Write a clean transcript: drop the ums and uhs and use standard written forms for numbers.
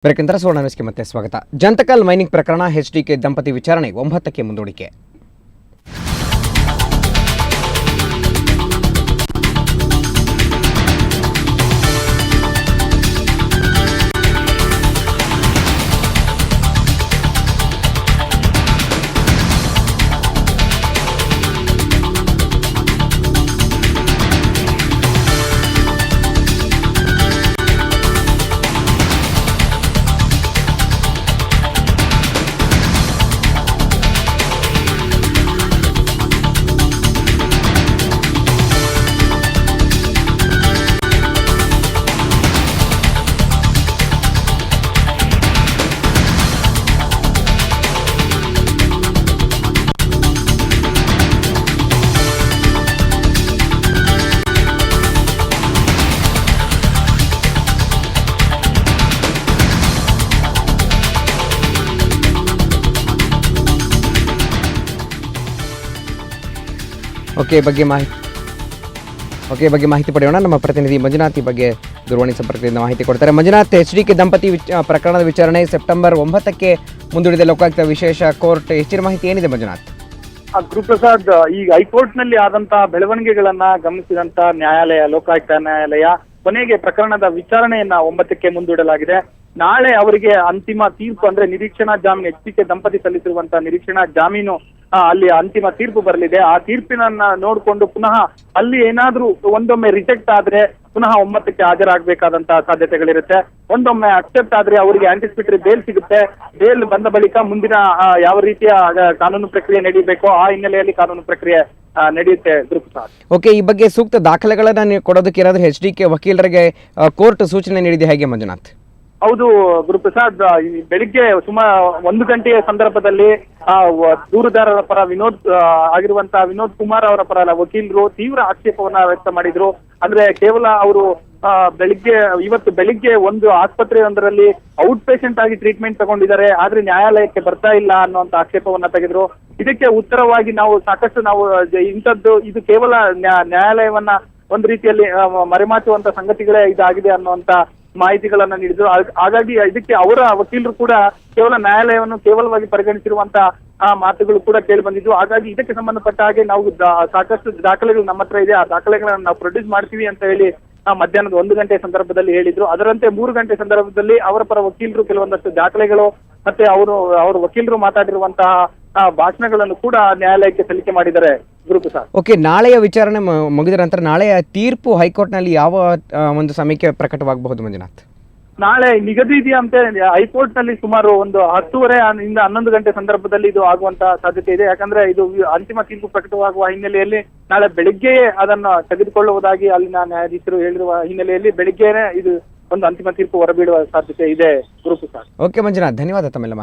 ಬೇಕೆಂದರೆ ಸುವರ್ಣ ನ್ಯೂಸ್ಗೆ ಮತ್ತೆ ಸ್ವಾಗತ. ಜಂತಕಲ್ ಮೈನಿಂಗ್ ಪ್ರಕರಣ ಎಚ್ಡಿಕೆ ದಂಪತಿ ವಿಚಾರಣೆ 9ಕ್ಕೆ ಮುಂದೂಡಿಕೆ. ಬಗ್ಗೆ ಮಾಹಿತಿ ಪಡೆಯೋಣ. ನಮ್ಮ ಪ್ರತಿನಿಧಿ ಮಂಜುನಾಥ್ ಈ ಬಗ್ಗೆ ದೂರವಾಣಿ ಸಂಪರ್ಕದಿಂದ ಮಾಹಿತಿ ಕೊಡ್ತಾರೆ. ಮಂಜುನಾಥ್, ಎಚ್ಡಿಕೆ ದಂಪತಿ ಪ್ರಕರಣದ ವಿಚಾರಣೆ ಸೆಪ್ಟೆಂಬರ್ 9ಕ್ಕೆ ಮುಂದೂಡಿದ ಲೋಕಾಯುಕ್ತ ವಿಶೇಷ ಕೋರ್ಟ್. ಹೆಚ್ಚಿನ ಮಾಹಿತಿ ಏನಿದೆ ಮಂಜುನಾಥ್? ಗುರುಪ್ರಸಾದ್, ಈಗ ಹೈಕೋರ್ಟ್ ನಲ್ಲಿ ಆದಂತಹ ಬೆಳವಣಿಗೆಗಳನ್ನ ಗಮನಿಸಿದಂತ ನ್ಯಾಯಾಲಯ, ಲೋಕಾಯುಕ್ತ ನ್ಯಾಯಾಲಯ ಕೊನೆಗೆ ಪ್ರಕರಣದ ವಿಚಾರಣೆಯನ್ನ 9ಕ್ಕೆ ಮುಂದೂಡಲಾಗಿದೆ. ನಾಳೆ ಅವರಿಗೆ ಅಂತಿಮ ತೀರ್ಪು, ಅಂದ್ರೆ ನಿರೀಕ್ಷಣಾ ಜಾಮೀನು, ಎಚ್ಡಿಕೆ ದಂಪತಿ ಸಲ್ಲಿಸಿರುವಂತಹ ನಿರೀಕ್ಷಣಾ ಜಾಮೀನು ಅಲ್ಲಿ ಅಂತಿಮ ತೀರ್ಪು ಬರಲಿದೆ. ಆ ತೀರ್ಪಿನನ್ನ ನೋಡಿಕೊಂಡು ಪುನಃ ಅಲ್ಲಿ ಏನಾದ್ರೂ ಒಂದೊಮ್ಮೆ ರಿಜೆಕ್ಟ್ ಆದ್ರೆ ಪುನಃ 9ಕ್ಕೆ ಹಾಜರಾಗಬೇಕಾದಂತಹ ಸಾಧ್ಯತೆಗಳಿರುತ್ತೆ. ಒಂದೊಮ್ಮೆ ಅಕ್ಸೆಪ್ಟ್ ಆದ್ರೆ ಅವರಿಗೆ ಆಂಟಿಸಿಪೇಟರಿ ಬೇಲ್ ಸಿಗುತ್ತೆ. ಬೇಲ್ ಬಂದ ಬಳಿಕ ಮುಂದಿನ ಯಾವ ರೀತಿಯ ಕಾನೂನು ಪ್ರಕ್ರಿಯೆ ನಡೀಬೇಕೋ ಆ ಹಿನ್ನೆಲೆಯಲ್ಲಿ ಕಾನೂನು ಪ್ರಕ್ರಿಯೆ ನಡೆಯುತ್ತೆ. ಗುರುಪ್ರಸಾದ್, ಈ ಬಗ್ಗೆ ಸೂಕ್ತ ದಾಖಲೆಗಳನ್ನ ಕೊಡೋದಕ್ಕೆ ಏನಾದ್ರೂ ಎಚ್ಡಿಕೆ ವಕೀಲರಿಗೆ ಕೋರ್ಟ್ ಸೂಚನೆ ನೀಡಿದೆ ಹೇಗೆ ಮಂಜುನಾಥ್? ಹೌದು ಗುರುಪ್ರಸಾದ್, ಬೆಳಿಗ್ಗೆ ಸುಮಾರು 1 ಗಂಟೆಯ ಸಂದರ್ಭದಲ್ಲಿ ದೂರುದಾರರ ಪರ ಆಗಿರುವಂತಹ ವಿನೋದ್ ಕುಮಾರ್ ಅವರ ಪರ ವಕೀಲರು ತೀವ್ರ ಆಕ್ಷೇಪವನ್ನ ವ್ಯಕ್ತ ಮಾಡಿದ್ರು. ಅಂದ್ರೆ ಕೇವಲ ಅವರು ಇವತ್ತು ಬೆಳಿಗ್ಗೆ ಒಂದು ಆಸ್ಪತ್ರೆಯೊಂದರಲ್ಲಿ ಔಟ್ ಪೇಷಂಟ್ ಆಗಿ ಟ್ರೀಟ್ಮೆಂಟ್ ತಗೊಂಡಿದ್ದಾರೆ, ಆದ್ರೆ ನ್ಯಾಯಾಲಯಕ್ಕೆ ಬರ್ತಾ ಇಲ್ಲ ಅನ್ನುವಂತ ಆಕ್ಷೇಪವನ್ನ ತೆಗೆದ್ರು. ಇದಕ್ಕೆ ಉತ್ತರವಾಗಿ ನಾವು ಇಂಥದ್ದು ಇದು ಕೇವಲ ನ್ಯಾಯಾಲಯವನ್ನ ಒಂದು ರೀತಿಯಲ್ಲಿ ಮರೆಮಾಚುವಂತ ಸಂಗತಿಗಳೇ ಇದಾಗಿದೆ ಅನ್ನುವಂತ ಮಾಹಿತಿಗಳನ್ನ ನೀಡಿದ್ರು. ಹಾಗಾಗಿ ಇದಕ್ಕೆ ಅವರ ವಕೀಲರು ಕೂಡ ಕೇವಲ ನ್ಯಾಯಾಲಯವನ್ನು ಕೇವಲವಾಗಿ ಪರಿಗಣಿಸಿರುವಂತ ಮಾತುಗಳು ಕೂಡ ಕೇಳಿ ಬಂದಿದ್ದು. ಹಾಗಾಗಿ ಇದಕ್ಕೆ ಸಂಬಂಧಪಟ್ಟ ಹಾಗೆ ನಾವು ಸಾಕಷ್ಟು ದಾಖಲೆಗಳು ನಮ್ಮ ಹತ್ರ ಇದೆ, ಆ ದಾಖಲೆಗಳನ್ನ ನಾವು ಪ್ರೊಡ್ಯೂಸ್ ಮಾಡ್ತೀವಿ ಅಂತ ಹೇಳಿ ಮಧ್ಯಾಹ್ನದ 1 ಗಂಟೆ ಸಂದರ್ಭದಲ್ಲಿ ಹೇಳಿದ್ರು. ಅದರಂತೆ 3 ಗಂಟೆ ಸಂದರ್ಭದಲ್ಲಿ ಅವರ ಪರ ವಕೀಲರು ಕೆಲವೊಂದಷ್ಟು ದಾಖಲೆಗಳು ಮತ್ತೆ ಅವ್ರ ವಕೀಲರು ಮಾತಾಡಿರುವಂತಹ ಭಾಷಣಗಳನ್ನು ಕೂಡ ನ್ಯಾಯಾಲಯಕ್ಕೆ ಸಲ್ಲಿಕೆ ಮಾಡಿದ್ದಾರೆ. ಗುರುಪ್ರಸಾದ್, ನಾಳೆಯ ವಿಚಾರಣೆ ಮುಗಿದ ನಂತರ ನಾಳೆಯ ತೀರ್ಪು ಹೈಕೋರ್ಟ್ ನಲ್ಲಿ ಯಾವ ಒಂದು ಸಮಯಕ್ಕೆ ಪ್ರಕಟವಾಗಬಹುದು ಮಂಜುನಾಥ್? ನಾಳೆ ನಿಗದಿ ಇದೆಯಂತೆ. ಹೈಕೋರ್ಟ್ ನಲ್ಲಿ ಸುಮಾರು ಒಂದು 10:30 ಇಂದ 11 ಗಂಟೆ ಸಂದರ್ಭದಲ್ಲಿ ಇದು ಆಗುವಂತಹ ಸಾಧ್ಯತೆ ಇದೆ. ಯಾಕಂದ್ರೆ ಇದು ಅಂತಿಮ ತೀರ್ಪು ಪ್ರಕಟವಾಗುವ ಹಿನ್ನೆಲೆಯಲ್ಲಿ ನಾಳೆ ಬೆಳಿಗ್ಗೆಯೇ ಅದನ್ನು ತೆಗೆದುಕೊಳ್ಳುವುದಾಗಿ ಅಲ್ಲಿನ ನ್ಯಾಯಾಧೀಶರು ಹೇಳಿರುವ ಹಿನ್ನೆಲೆಯಲ್ಲಿ ಬೆಳಿಗ್ಗೆನೆ ಇದು ಒಂದು ಅಂತಿಮ ತೀರ್ಪು ಹೊರಬೀಳುವ ಸಾಧ್ಯತೆ ಇದೆ. ಗುರುಪ್ರಸಾದ್, ಮಂಜುನಾಥ್, ಧನ್ಯವಾದ ತಮ್ಮೆಲ್ಲ.